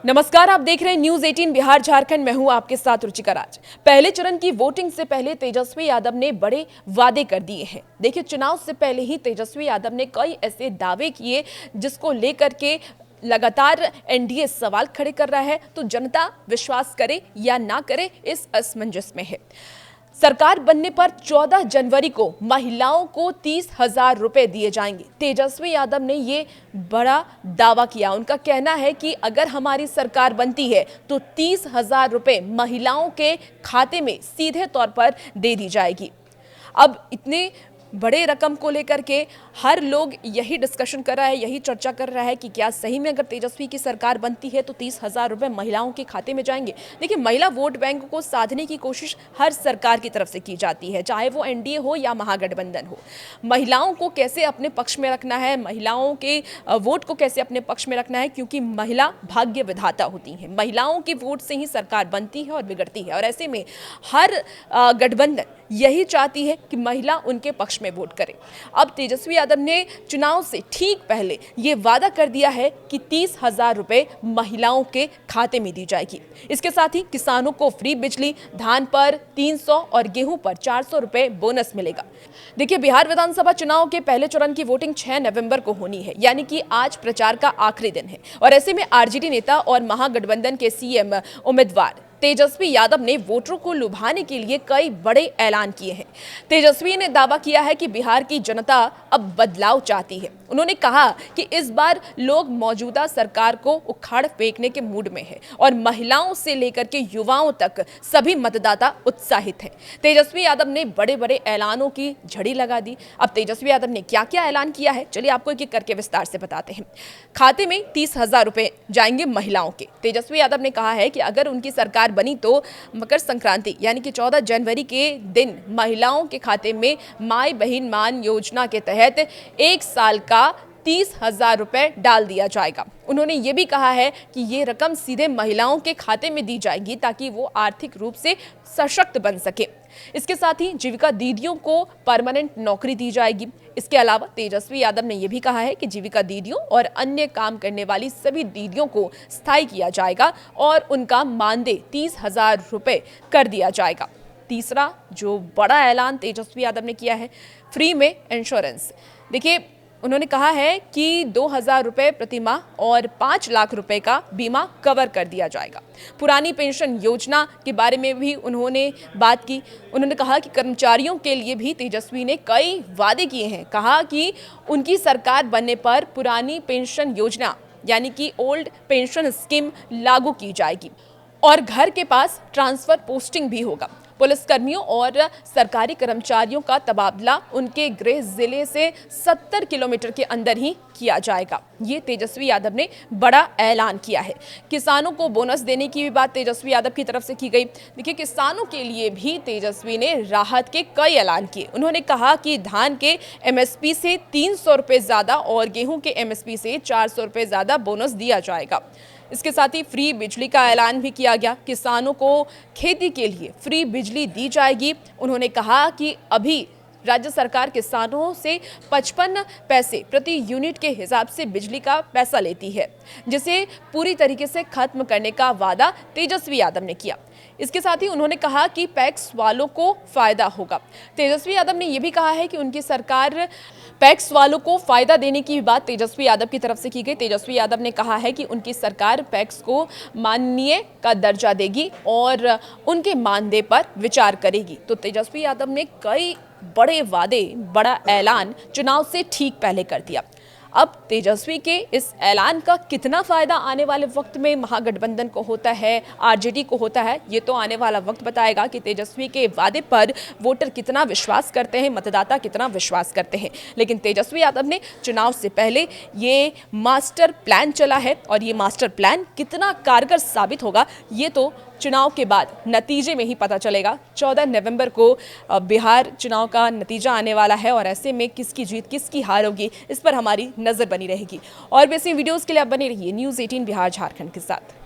नमस्कार, आप देख रहे हैं न्यूज 18 बिहार झारखंड। मैं हूं आपके साथ रुचिका राज। पहले चरण की वोटिंग से पहले तेजस्वी यादव ने बड़े वादे कर दिए हैं। देखिए, चुनाव से पहले ही तेजस्वी यादव ने कई ऐसे दावे किए जिसको लेकर के लगातार एनडीए सवाल खड़े कर रहा है। तो जनता विश्वास करे या ना करे, इस असमंजस में है। सरकार बनने पर 14 जनवरी को महिलाओं को 30,000 रुपए दिए जाएंगे। तेजस्वी यादव ने ये बड़ा दावा किया। उनका कहना है कि अगर हमारी सरकार बनती है तो 30,000 रुपए महिलाओं के खाते में सीधे तौर पर दे दी जाएगी। अब इतने बड़े रकम को लेकर के हर लोग यही डिस्कशन कर रहा है, यही चर्चा कर रहा है कि क्या सही में अगर तेजस्वी की सरकार बनती है तो 30,000 रुपए महिलाओं के खाते में जाएंगे। देखिए, महिला वोट बैंक को साधने की कोशिश हर सरकार की तरफ से की जाती है, चाहे वो एनडीए हो या महागठबंधन हो। महिलाओं को कैसे अपने पक्ष में रखना है, महिलाओं के वोट को कैसे अपने पक्ष में रखना है, क्योंकि महिला भाग्य विधाता होती हैं। महिलाओं की वोट से ही सरकार बनती है और बिगड़ती है, और ऐसे में हर गठबंधन यही चाहती है कि महिला उनके पक्ष में वोट करे। अब तेजस्वी यादव ने चुनाव से ठीक पहले ये वादा कर दिया है कि 30,000 रुपए महिलाओं के खाते में दी जाएगी। इसके साथ ही किसानों को फ्री बिजली, धान पर 300 और गेहूं पर 400 रुपए बोनस मिलेगा। देखिए, बिहार विधानसभा चुनाव के पहले चरण की वोटिंग 6 नवंबर को होनी है, यानी कि आज प्रचार का आखिरी दिन है। और ऐसे में आरजेडी नेता और महागठबंधन के सीएम उम्मीदवार तेजस्वी यादव ने वोटरों को लुभाने के लिए कई बड़े ऐलान किए हैं। तेजस्वी ने दावा किया है कि बिहार की जनता अब बदलाव चाहती है। उन्होंने कहा कि इस बार लोग मौजूदा सरकार को उखाड़ फेंकने के मूड में है और महिलाओं से लेकर के युवाओं तक सभी मतदाता उत्साहित हैं। तेजस्वी यादव ने बड़े बड़े ऐलानों की झड़ी लगा दी। अब तेजस्वी यादव ने क्या क्या ऐलान किया है, चलिए आपको एक एक करके विस्तार से बताते हैं। खाते में 30,000 रुपए जाएंगे महिलाओं के। तेजस्वी यादव ने कहा है कि अगर उनकी सरकार बनी तो मकर संक्रांति यानी कि 14 जनवरी के दिन महिलाओं के खाते में माई बहन मान योजना के तहत 1 साल का 30,000 रुपए डाल दिया जाएगा। उन्होंने ये भी कहा है कि ये रकम सीधे महिलाओं के खाते में दी जाएगी ताकि वो आर्थिक रूप से सशक्त बन सके। इसके साथ ही जीविका दीदियों को परमानेंट नौकरी दी जाएगी। इसके अलावा तेजस्वी यादव ने यह भी कहा है कि जीविका दीदियों और अन्य काम करने वाली सभी दीदियों को स्थायी किया जाएगा और उनका मानदेय 30,000 रुपए कर दिया जाएगा। तीसरा जो बड़ा ऐलान तेजस्वी यादव ने किया है, फ्री में इंश्योरेंस। देखिए, उन्होंने कहा है कि 2,000 रुपए प्रति माह और 5 लाख रुपए का बीमा कवर कर दिया जाएगा। पुरानी पेंशन योजना के बारे में भी उन्होंने बात की। उन्होंने कहा कि कर्मचारियों के लिए भी तेजस्वी ने कई वादे किए हैं। कहा कि उनकी सरकार बनने पर पुरानी पेंशन योजना यानी कि ओल्ड पेंशन स्कीम लागू की जाएगी और घर के पास ट्रांसफर पोस्टिंग भी होगा। पुलिसकर्मियों और सरकारी कर्मचारियों का तबादला उनके गृह जिले से 70 किलोमीटर के अंदर ही किया जाएगा। ये तेजस्वी यादव ने बड़ा ऐलान किया है। किसानों को बोनस देने की भी बात तेजस्वी यादव की तरफ से की गई। देखिए, किसानों के लिए भी तेजस्वी ने राहत के कई ऐलान किए। उन्होंने कहा कि धान के एमएसपी से 300 रुपये ज़्यादा और गेहूं के एमएसपी से 400 रुपये ज़्यादा बोनस दिया जाएगा। इसके साथ ही फ्री बिजली का ऐलान भी किया गया। किसानों को खेती के लिए फ्री बिजली दी जाएगी। उन्होंने कहा कि अभी राज्य सरकार किसानों से 55 पैसे प्रति यूनिट के हिसाब से बिजली का पैसा लेती है, जिसे पूरी तरीके से खत्म करने का वादा तेजस्वी यादव ने किया। इसके साथ ही उन्होंने कहा कि पैक्स वालों को फायदा होगा। तेजस्वी यादव ने यह भी कहा है कि उनकी सरकार पैक्स वालों को फायदा देने की बात तेजस्वी यादव की तरफ से की गई। तेजस्वी यादव ने कहा है कि उनकी सरकार पैक्स को माननीय का दर्जा देगी और उनके मानदेय पर विचार करेगी। तो तेजस्वी यादव ने कई बड़े वादे, बड़ा ऐलान चुनाव से ठीक पहले कर दिया। अब तेजस्वी के इस ऐलान का कितना फायदा आने वाले वक्त में महागठबंधन को होता है, आरजेडी को होता है, ये तो आने वाला वक्त बताएगा कि तेजस्वी के वादे पर वोटर कितना विश्वास करते हैं, मतदाता कितना विश्वास करते हैं। लेकिन तेजस्वी यादव ने चुनाव से पहले ये मास्टर प्लान चला है और ये मास्टर प्लान कितना कारगर साबित होगा, ये तो चुनाव के बाद नतीजे में ही पता चलेगा। 14 नवंबर को बिहार चुनाव का नतीजा आने वाला है और ऐसे में किसकी जीत किसकी हार होगी, इस पर हमारी नजर बनी रहेगी। और वैसे वीडियोस के लिए आप बने रहिए न्यूज़ 18 बिहार झारखंड के साथ।